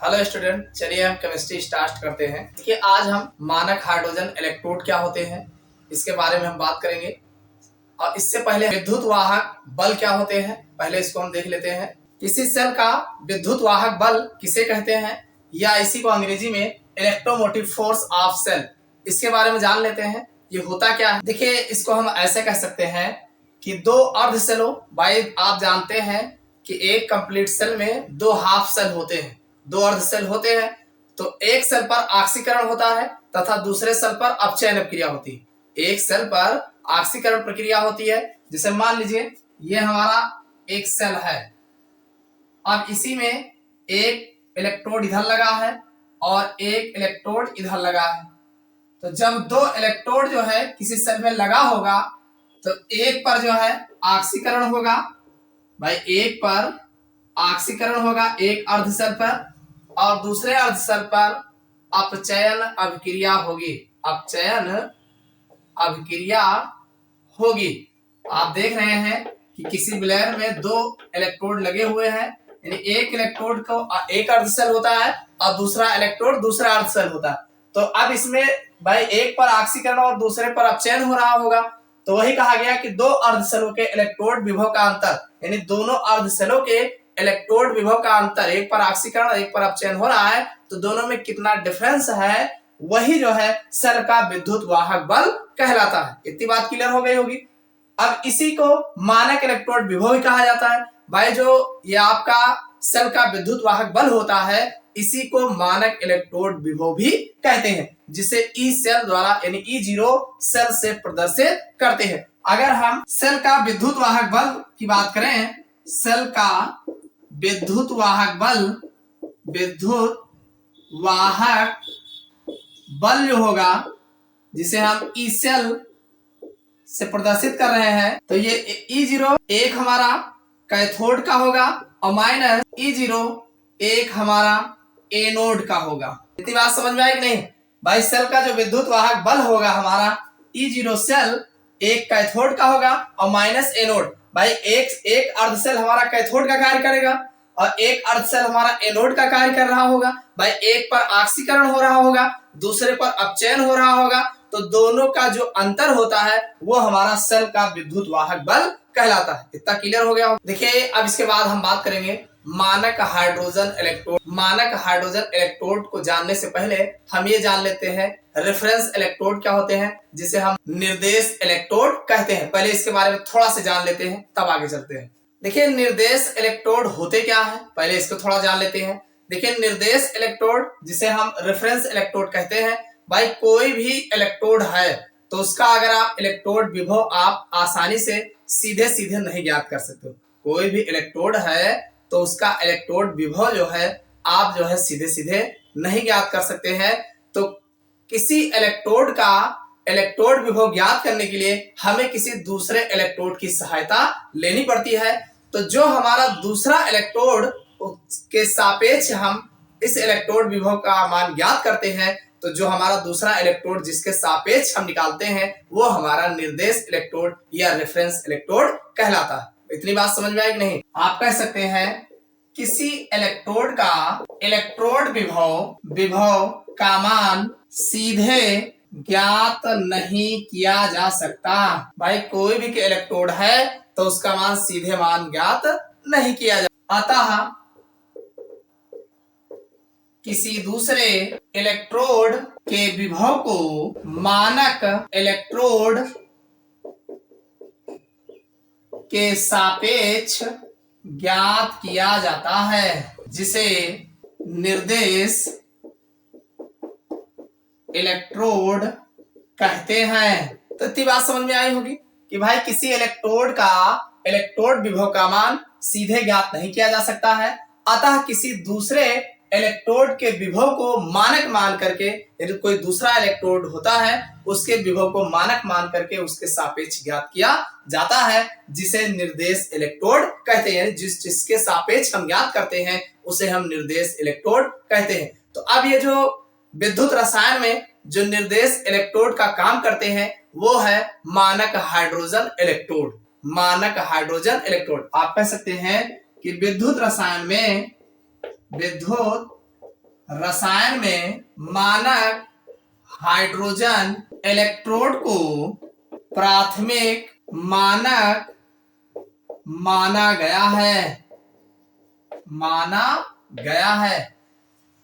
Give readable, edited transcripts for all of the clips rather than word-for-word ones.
Hello student, चलिए हम chemistry start करते हैं। देखिए, आज हम मानक हाइड्रोजन इलेक्ट्रोड क्या होते हैं इसके बारे में हम बात करेंगे। और इससे पहले विद्युत वाहक बल क्या होते हैं, पहले इसको हम देख लेते हैं। किसी सेल का विद्युत वाहक बल किसे कहते हैं, या इसी को अंग्रेजी में इलेक्ट्रोमोटिव फोर्स ऑफ सेल, इसके बारे में जान लेते हैं। ये होता क्या है? देखिए, इसको हम ऐसे कह सकते हैं कि दो अर्ध सेलों, भाई आप जानते हैं कि एक कंप्लीट सेल में दो हाफ सेल होते हैं, दो अर्ध सेल होते हैं। तो एक सेल पर ऑक्सीकरण होता है तथा दूसरे सेल पर अपचयन क्रिया होती है। एक सेल पर ऑक्सीकरण प्रक्रिया होती है, जैसे मान लीजिए ये हमारा एक सेल है। अब इसी में एक इलेक्ट्रोड इधर लगा है और एक इलेक्ट्रोड इधर लगा है। तो जब दो इलेक्ट्रोड जो है किसी सेल में लगा होगा तो एक पर जो है ऑक्सीकरण होगा, भाई एक पर ऑक्सीकरण होगा एक अर्ध सेल पर, और दूसरे अर्ध सेल पर अपचयन अभिक्रिया होगी। अपचयन अभिक्रिया होगी। आप देख रहे हैं कि किसी ब्लेयर में दो इलेक्ट्रोड लगे हुए हैं, यानी एक इलेक्ट्रोड को एक अर्ध सेल होता है और दूसरा इलेक्ट्रोड दूसरा अर्ध सेल होता है। तो अब इसमें भाई एक पर ऑक्सीकरण और दूसरे पर अपचयन हो रहा होगा। तो वही कहा गया कि दो अर्ध सेलों के इलेक्ट्रोड विभव का अंतर, यानी दोनों अर्ध सेलों के इलेक्ट्रोड विभव का अंतर, एक पर ऑक्सीकरण और एक पर अपचयन हो रहा है, तो दोनों में कितना डिफरेंस है, वही जो है सेल का विद्युत वाहक बल कहलाता है। इतनी बात क्लियर हो गई होगी। अब इसी को मानक इलेक्ट्रोड विभव भी कहा जाता है। भाई जो ये आपका सेल का विद्युत वाहक बल होता है, इसी को मानक इलेक्ट्रोड विभव भी कहते हैं, जिसे ई सेल द्वारा यानी E0 सेल से प्रदर्शित करते हैं। अगर हम सेल का विद्युत वाहक बल की बात करें, सेल का विद्युत वाहक बल जो होगा, जिसे हम ई सेल से प्रदर्शित कर रहे हैं, तो ये E0 एक हमारा कैथोड का होगा और माइनस E0 एक हमारा एनोड का होगा। इतनी बात समझ में आई कि नहीं? भाई सेल का जो विद्युत वाहक बल होगा हमारा E0 सेल एक कैथोड का होगा और माइनस एनोड। भाई एक अर्ध सेल हमारा कैथोड का कार्य करेगा और एक अर्ध सेल हमारा एनोड का कार्य कर रहा होगा। भाई एक पर ऑक्सीकरण हो रहा होगा, दूसरे पर अपचयन हो रहा होगा, तो दोनों का जो अंतर होता है वो हमारा सेल का विद्युत वाहक बल कहलाता है। इतना क्लियर हो गया हो? देखिए, अब इसके बाद हम बात करेंगे मानक हाइड्रोजन इलेक्ट्रोड। मानक हाइड्रोजन इलेक्ट्रोड को जानने से पहले हम ये जान लेते हैं रेफरेंस इलेक्ट्रोड क्या होते हैं, जिसे हम निर्देश इलेक्ट्रोड कहते हैं। पहले इसके बारे में थोड़ा सा जान लेते हैं, तब आगे चलते हैं। देखिए, निर्देश इलेक्ट्रोड होते क्या है, पहले इसको थोड़ा जान लेते हैं। देखिए, निर्देश इलेक्ट्रोड जिसे हम रेफरेंस इलेक्ट्रोड कहते हैं, भाई कोई भी इलेक्ट्रोड है तो उसका अगर आप इलेक्ट्रोड विभव आप आसानी से सीधे सीधे नहीं ज्ञात कर सकते हो। कोई भी इलेक्ट्रोड है तो उसका इलेक्ट्रोड विभव जो है आप जो है सीधे सीधे नहीं ज्ञात कर सकते हैं। तो किसी इलेक्ट्रोड का इलेक्ट्रोड विभव ज्ञात करने के लिए हमें किसी दूसरे इलेक्ट्रोड की सहायता लेनी पड़ती है। तो जो हमारा दूसरा इलेक्ट्रोड के सापेक्ष हम इस इलेक्ट्रोड विभव का मान ज्ञात करते हैं, तो जो हमारा दूसरा इलेक्ट्रोड जिसके सापेक्ष हम निकालते हैं वो हमारा निर्देश इलेक्ट्रोड या रेफरेंस इलेक्ट्रोड कहलाता है। इतनी बात समझ में आई कि नहीं? आप कह सकते हैं किसी इलेक्ट्रोड का इलेक्ट्रोड विभव का मान सीधे ज्ञात नहीं किया जा सकता। भाई कोई भी इलेक्ट्रोड है तो उसका मान सीधे मान ज्ञात नहीं किया जा, अतः किसी दूसरे इलेक्ट्रोड के विभव को मानक इलेक्ट्रोड के सापेक्ष ज्ञात किया जाता है, जिसे निर्देश इलेक्ट्रोड कहते हैं। तो इतनी बात समझ में आई होगी कि भाई किसी इलेक्ट्रोड का इलेक्ट्रोड विभव का मान सीधे ज्ञात नहीं किया जा सकता है, अतः किसी दूसरे इलेक्ट्रोड के विभव को मानक मान करके, यदि कोई दूसरा इलेक्ट्रोड होता है उसके विभव को मानक मान करके उसके सापेक्ष ज्ञात किया जाता है, जिसे निर्देश इलेक्ट्रोड कहते हैं। जिसके सापेक्ष हम ज्ञात करते हैं उसे हम निर्देश इलेक्ट्रोड कहते हैं। तो अब ये जो विद्युत रसायन में जो निर्देश इलेक्ट्रोड का काम करते हैं वो है मानक हाइड्रोजन इलेक्ट्रोड। मानक हाइड्रोजन इलेक्ट्रोड आप कह सकते हैं कि विद्युत रसायन में विद्युत रसायन में मानक हाइड्रोजन इलेक्ट्रोड को प्राथमिक मानक माना गया है।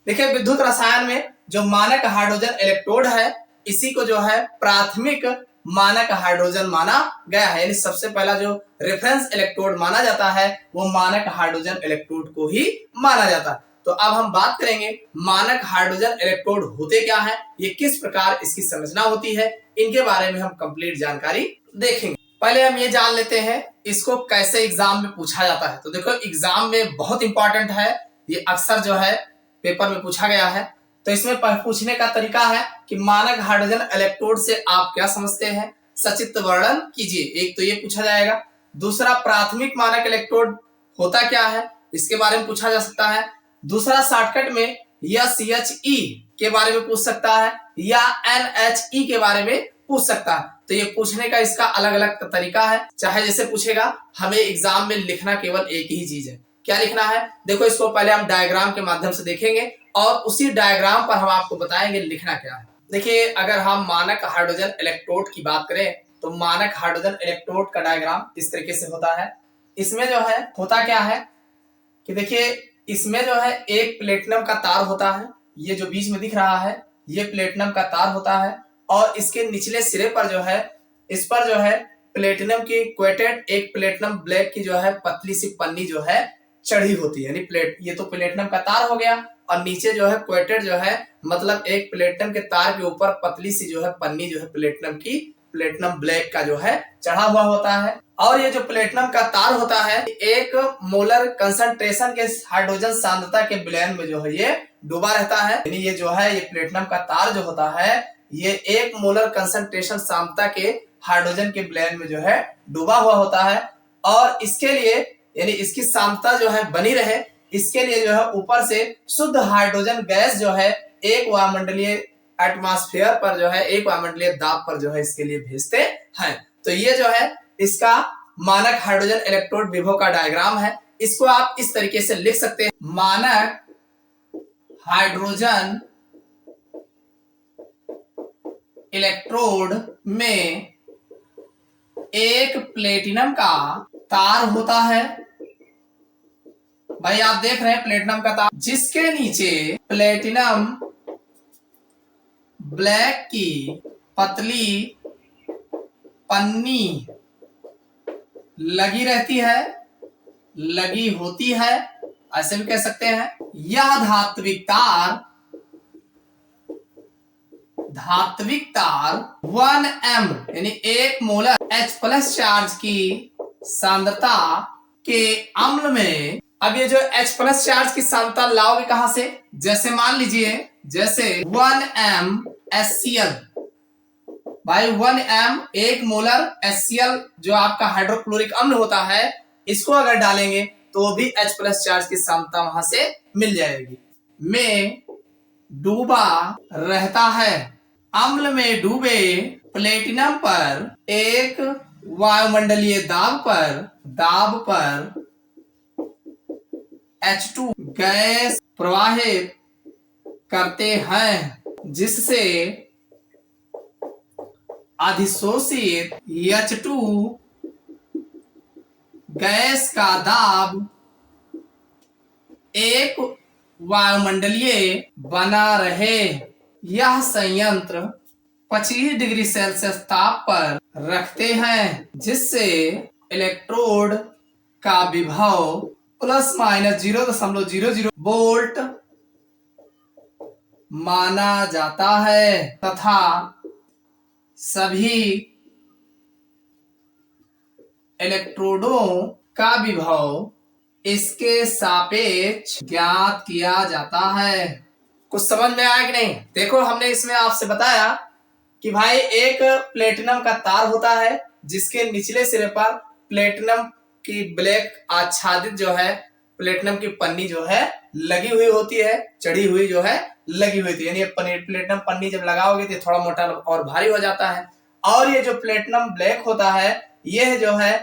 देखिए, विद्युत रसायन में जो मानक हाइड्रोजन इलेक्ट्रोड है, इसी को जो है प्राथमिक मानक हाइड्रोजन माना गया है। यानी सबसे पहला जो रेफरेंस इलेक्ट्रोड माना जाता है वो मानक हाइड्रोजन इलेक्ट्रोड को ही माना जाता है। तो अब हम बात करेंगे मानक हाइड्रोजन इलेक्ट्रोड होते क्या है, ये किस प्रकार इसकी संरचना होती है, इनके बारे में हम कंप्लीट जानकारी देखेंगे। पहले हम ये जान लेते हैं इसको कैसे एग्जाम में पूछा जाता है। तो देखो, एग्जाम में बहुत इंपॉर्टेंट है, ये अक्सर जो है पेपर में पूछा गया है। तो इसमें पूछने का तरीका है कि मानक हाइड्रोजन इलेक्ट्रोड से आप क्या समझते हैं, सचित्र वर्णन कीजिए। एक तो ये पूछा जाएगा। दूसरा, प्राथमिक मानक इलेक्ट्रोड होता क्या है, इसके बारे में पूछा जा सकता है। दूसरा, शॉर्टकट में या CHE के बारे में पूछ सकता है या NHE के बारे में पूछ सकता है। तो ये पूछने का इसका अलग अलग तरीका है। चाहे जैसे पूछेगा, हमें एग्जाम में लिखना केवल एक ही चीज है। क्या लिखना है? देखो, इसको पहले हम डायग्राम के माध्यम से देखेंगे और उसी डायग्राम पर हम आपको बताएंगे लिखना क्या है। देखिए, अगर हम मानक हाइड्रोजन इलेक्ट्रोड की बात करें तो मानक हाइड्रोजन इलेक्ट्रोड का डायग्राम इस तरीके से होता है। इसमें जो है होता क्या है कि देखिए, इसमें जो है एक प्लेटिनम का तार होता है, ये जो बीच में दिख रहा है ये प्लेटिनम का तार होता है, और इसके निचले सिरे पर जो है, इस पर जो है प्लेटिनम की क्वेटेड एक प्लेटिनम ब्लैक की जो है पतली सी पन्नी जो है चढ़ी होती है। यानी प्लेट, ये तो प्लेटिनम का तार हो गया, और नीचे जो है क्वेटेड जो है मतलब एक प्लेटिनम के तार के ऊपर पतली सी जो है पन्नी जो है प्लेटिनम की, प्लेटिनम ब्लैक का जो है चढ़ा हुआ होता है। और ये जो प्लेटिनम का तार होता है, एक मोलर कंसंट्रेशन के हाइड्रोजन सांद्रता के विलयन में जो है ये डूबा रहता है। यानी ये जो है, ये प्लेटिनम का तार जो होता है, ये एक मोलर कंसंट्रेशन सांद्रता के हाइड्रोजन के विलयन में जो है डूबा हुआ होता है। और इसके लिए, यानी इसकी सांद्रता जो है बनी रहे, इसके लिए जो है ऊपर से शुद्ध हाइड्रोजन गैस जो है एक वायुमंडलीय एटमॉस्फेयर पर जो है, एक वायुमंडलीय दाब पर जो है इसके लिए भेजते हैं। तो ये जो है इसका मानक हाइड्रोजन इलेक्ट्रोड विभव का डायग्राम है। इसको आप इस तरीके से लिख सकते हैं, मानक हाइड्रोजन इलेक्ट्रोड में एक प्लेटिनम का तार होता है। भाई आप देख रहे हैं प्लेटिनम का तार, जिसके नीचे प्लेटिनम ब्लैक की पतली पन्नी लगी रहती है, लगी होती है, ऐसे भी कह सकते हैं। यह धात्विक तार 1m यानी 1 मोलर H+ चार्ज की सांद्रता के अम्ल में, अब ये जो H+ चार्ज की सांद्रता लाओगे कहां से? जैसे मान लीजिए, जैसे 1m HCl, भाई 1m 1 मोलर HCl जो आपका हाइड्रोक्लोरिक अम्ल होता है, इसको अगर डालेंगे तो भी H+ चार्ज की सांद्रता वहां से मिल जाएगी। में डूबा रहता है। अम्ल में डूबे प्लेटिनम पर एक वायुमंडलीय दाब पर H2 गैस प्रवाहित करते हैं, जिससे अधिशोषित H2 गैस का दाब एक वायुमंडलीय बना रहे। यह संयंत्र 25 डिग्री सेल्सियस ताप पर रखते हैं, जिससे इलेक्ट्रोड का विभव ±0.00 वोल्ट माना जाता है तथा सभी इलेक्ट्रोडों का विभव इसके सापेक्ष ज्ञात किया जाता है। कुछ समझ में आया कि नहीं? देखो, हमने इसमें आपसे बताया कि भाई एक प्लेटिनम का तार होता है, जिसके निचले सिरे पर प्लेटिनम की ब्लैक आच्छादित जो है प्लेटिनम की पन्नी जो है लगी हुई होती है, चढ़ी हुई जो है लगी हुई थी। यानी प्लेटिनम पन्नी जब लगाओगे तो थोड़ा मोटा और भारी हो जाता है। और ये जो प्लेटिनम ब्लैक होता है, यह जो है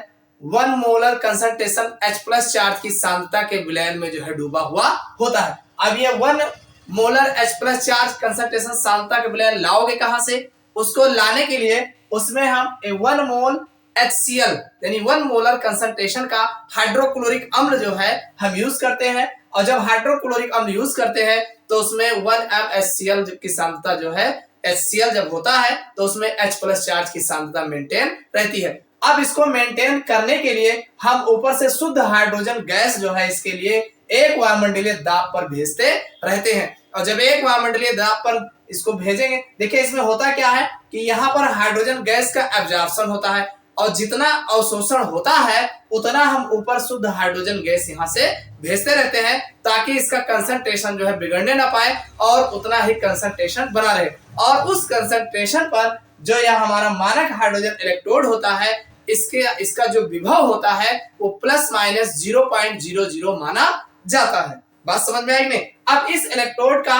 1 मोलर कंसंट्रेशन H+ चार्ज की सांद्रता के विलयन में जो है डूबा हुआ होता है। अब ये 1 मोलर H+ चार्ज कंसंट्रेशन सांद्रता के बजाय लाओगे कहां से? उसको लाने के लिए उसमें हम 1 मोल HCl यानी 1 मोलर कंसंट्रेशन का हाइड्रोक्लोरिक अम्ल जो है हम यूज करते हैं। और जब हाइड्रोक्लोरिक अम्ल यूज करते हैं तो उसमें 1 MHCl की सांद्रता जो है, HCl जब होता है तो उसमें H+ चार्ज की सांद्रता मेंटेन रहती है। अब इसको मेंटेन करने के लिए हम ऊपर से शुद्ध हाइड्रोजन गैस जो है इसके लिए एक वायुमंडलीय दाब पर भेजते रहते हैं। और जब एक वायुमंडलीय दाब पर इसको भेजेंगे, देखिए इसमें होता क्या है कि यहाँ पर हाइड्रोजन गैस का एब्जॉर्प्शन होता है और जितना अवशोषण होता है उतना हम ऊपर शुद्ध हाइड्रोजन गैस यहाँ से भेजते रहते हैं ताकि इसका कंसंट्रेशन जो है बिगड़ने ना पाए और उतना ही कंसंट्रेशन बना रहे। और उस कंसंट्रेशन पर जो यह हमारा मानक हाइड्रोजन इलेक्ट्रोड होता है इसका जो विभव होता है वो ±0.00 माना जाता है। बात समझ में आई नहीं? अब इस इलेक्ट्रोड का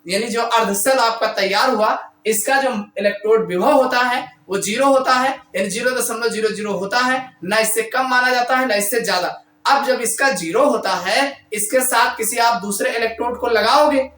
यानी जो अर्धशेल आपका तैयार हुआ, इसका जो इलेक्ट्रोड विभव होता है वो 0 होता है, यानी 0.00 होता है, ना इससे कम माना जाता है ना इससे ज्यादा। अब जब इसका 0 होता है, इसके साथ किसी आप दूसरे इलेक्ट्रोड को लगाओगे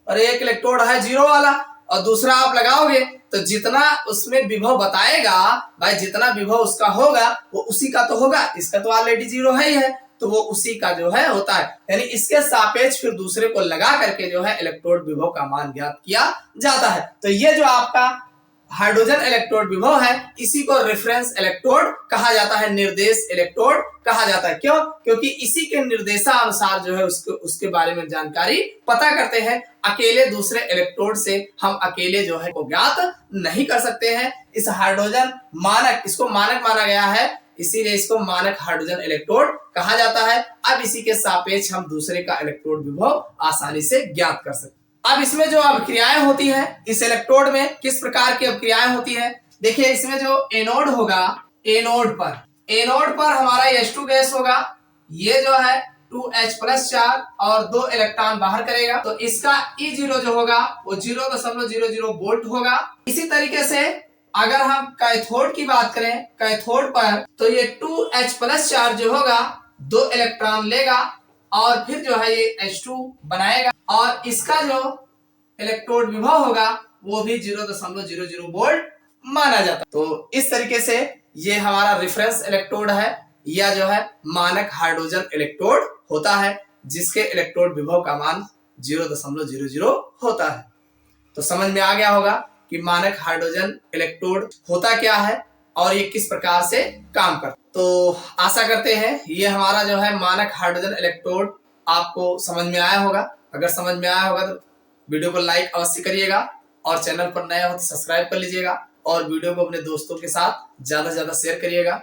और एक इलेक्ट्रोड है 0 वाला और दूसरा आप लगाओगे तो जितना उसमें विभव बताएगा भाई, जितना विभव उसका होगा वो उसी का तो होगा, इसका तो ऑलरेडी 0 है ही है, तो वो उसी का जो है होता है। यानी इसके सापेक्ष फिर दूसरे को लगा करके जो है इलेक्ट्रोड विभव का मान ज्ञात किया जाता है। तो ये जो आपका हाइड्रोजन इलेक्ट्रोड विभव है इसी को रेफरेंस इलेक्ट्रोड कहा जाता है, निर्देश इलेक्ट्रोड कहा जाता है। क्यों? क्योंकि इसी के निर्देशानुसार जो है उसके बारे में जानकारी पता करते हैं। अकेले दूसरे इलेक्ट्रोड से हम अकेले जो है को ज्ञात नहीं कर सकते हैं। इस हाइड्रोजन मानक, इसको मानक माना गया है, इसीलिए इसको मानक हाइड्रोजन इलेक्ट्रोड कहा जाता है। अब इसी के सापेक्ष हम दूसरे का इलेक्ट्रोड विभव आसानी से ज्ञात कर सकते हैं। अब इसमें जो अभिक्रियाएं होती है इस इलेक्ट्रोड में, किस प्रकार की अभिक्रियाएं होती है? देखिए इसमें जो एनोड होगा, एनोड पर हमारा H2 गैस होगा, ये जो है 2H+ चार्ज और 2 इलेक्ट्रॉन बाहर करेगा, तो इसका E0 जो होगा वो 0.00 वोल्ट होगा। इसी तरीके से अगर हम कैथोड की बात करें, कैथोड पर तो ये 2H+ चार्ज जो होगा 2 इलेक्ट्रॉन लेगा और फिर जो है ये H2 बनाएगा और इसका जो इलेक्ट्रोड विभव होगा वो भी 0.00 वोल्ट माना जाता है। तो इस तरीके से ये हमारा रेफरेंस इलेक्ट्रोड है या जो है मानक हाइड्रोजन इलेक्ट्रोड होता है जिसके इलेक्ट्रोड विभव का मान 0.00 होता है। तो समझ में आ गया होगा कि मानक हाइड्रोजन इलेक्ट्रोड होता क्या है और ये किस प्रकार से काम करता है। तो आशा करते हैं ये हमारा जो है मानक हाइड्रोजन इलेक्ट्रोड आपको समझ में आया होगा। अगर समझ में आया होगा तो वीडियो को लाइक अवश्य करिएगा और चैनल पर नया हो तो सब्सक्राइब कर लीजिएगा और वीडियो को अपने दोस्तों के साथ ज्यादा से ज्यादा शेयर करिएगा।